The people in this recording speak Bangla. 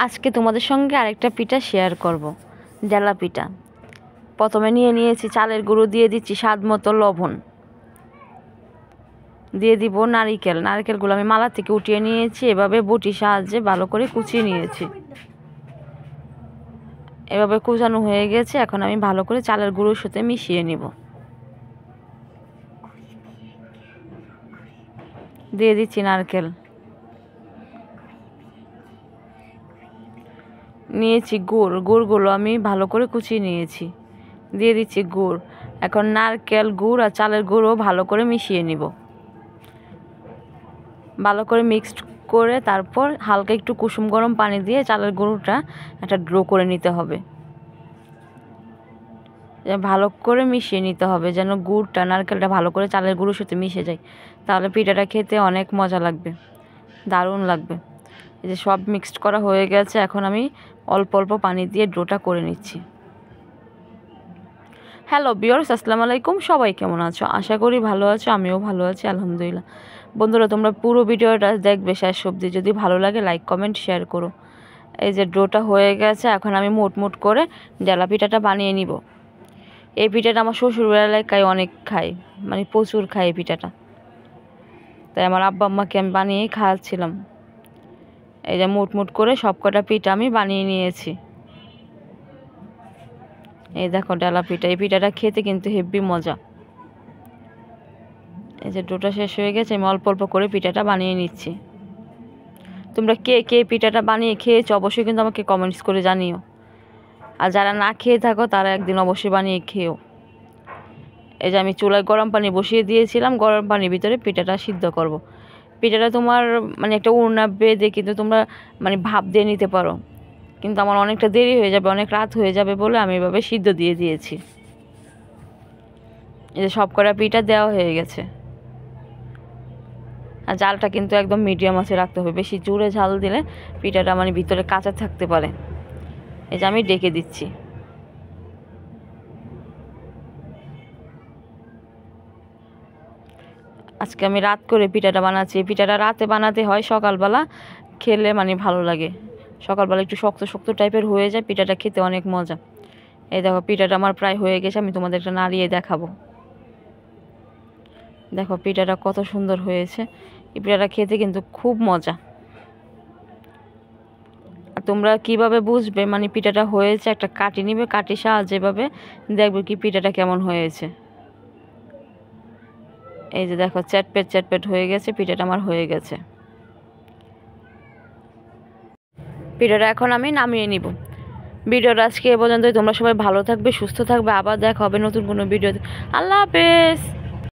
আজকে তোমাদের সঙ্গে আরেকটা পিঠা শেয়ার করব, ডেলা পিঠা। প্রথমে নিয়েছি চালের গুঁড়ো, দিয়ে দিচ্ছি স্বাদ মতো লবণ, দিয়ে দিব নারকেলগুলো আমি মালা থেকে উঠিয়ে নিয়েছি, এভাবে বটির সাহায্যে ভালো করে কুচিয়ে নিয়েছি। এভাবে কুচানো হয়ে গেছে, এখন আমি ভালো করে চালের গুঁড়োর সাথে মিশিয়ে নিব। দিয়ে দিচ্ছি নারকেল, নিয়েছি গুড়গুলো আমি ভালো করে কুচিয়ে নিয়েছি, দিয়ে দিচ্ছি গুড়। এখন নারকেল, গুড় আর চালের গুঁড়ো ভালো করে মিশিয়ে নিব। ভালো করে মিক্সড করে তারপর হালকা একটু কুসুম গরম পানি দিয়ে চালের গুঁড়োটা একটা ড্রো করে নিতে হবে। ভালো করে মিশিয়ে নিতে হবে যেন গুড়টা, নারকেলটা ভালো করে চালের গুঁড়োর সাথে মিশে যায়, তাহলে পিঠাটা খেতে অনেক মজা লাগবে, দারুণ লাগবে। এই যে সব মিক্সড করা হয়ে গেছে, এখন আমি অল্প অল্প পানি দিয়ে ডোটা করে নিচ্ছি। হ্যালো ভিউয়ার্স, আসসালামু আলাইকুম। সবাই কেমন আছো? আশা করি ভালো আছো, আমিও ভালো আছি আলহামদুলিল্লাহ। বন্ধুরা, তোমরা পুরো ভিডিওটা দেখবে শেষ অবধি। যদি ভালো লাগে লাইক, কমেন্ট, শেয়ার করো। এই যে ডোটা হয়ে গেছে, এখন আমি মোট করে ডেলা পিঠাটা বানিয়ে নিব। এই পিঠাটা আমার শ্বশুর এলাকায় অনেক খায়, মানে প্রচুর খায় এই পিঠাটা, তাই আমার আব্বা আম্মাকে আমি বানিয়ে খাওয়াচ্ছিলাম। এই যে মোট করে সব কটা পিঠা আমি বানিয়ে নিয়েছি। এই দেখো ডেলা পিঠা, এই পিঠাটা খেতে কিন্তু হেব্বি মজা। এই যে ডোটা শেষ হয়ে গেছে, আমি অল্প অল্প করে পিঠাটা বানিয়ে নিচ্ছি। তোমরা কে কে পিঠাটা বানিয়ে খেয়েছো অবশ্যই কিন্তু আমাকে কমেন্টস করে জানিও। আর যারা না খেয়ে থাকো তারা একদিন অবশ্যই বানিয়ে খেও। এই যে আমি চুলায় গরম পানি বসিয়ে দিয়েছিলাম, গরম পানির ভিতরে পিঠাটা সিদ্ধ করব। পিঠাটা তোমার মানে একটা উড়না বেঁধে কিন্তু তোমরা মানে ভাপ দিয়ে নিতে পারো, কিন্তু আমার অনেকটা দেরি হয়ে যাবে, অনেক রাত হয়ে যাবে বলে আমি এভাবে সিদ্ধ দিয়ে দিয়েছি। এই যে সব কটা পিঠা দেওয়া হয়ে গেছে। আর জালটা কিন্তু একদম মিডিয়াম আঁচে রাখতে হবে, বেশি জোরে ঝাল দিলে পিঠাটা মানে ভিতরে কাঁচা থাকতে পারে। এই যে আমি ডেকে দিচ্ছি। আজকে আমি রাত করে পিঠাটা বানাচ্ছি। পিঠাটা রাতে বানাতে হয়, সকালবেলা খেলে মানে ভালো লাগে। সকালবেলা একটু শক্ত শক্ত টাইপের হয়ে যায়, পিঠাটা খেতে অনেক মজা। এই দেখো পিঠাটা আমার প্রায় হয়ে গেছে, আমি তোমাদের একটা নাড়িয়ে দেখাবো। দেখো পিঠাটা কত সুন্দর হয়েছে। এই পিঠাটা খেতে কিন্তু খুব মজা। আর তোমরা কিভাবে বুঝবে মানে পিঠাটা হয়েছে? একটা কাঠি নিবে, কাঠির সাহায্যে এভাবে দেখবে কি পিঠাটা কেমন হয়েছে। এই যে দেখো চ্যাটপেট হয়ে গেছে, পিঠাটা আমার হয়ে গেছে। পিঠাটা এখন আমি নামিয়ে নিব। ভিডিওটা আজকে এ পর্যন্তই। তোমরা সবাই ভালো থাকবে, সুস্থ থাকবে। আবার দেখা হবে নতুন কোনো ভিডিওতে। আল্লাহ হাফেজ।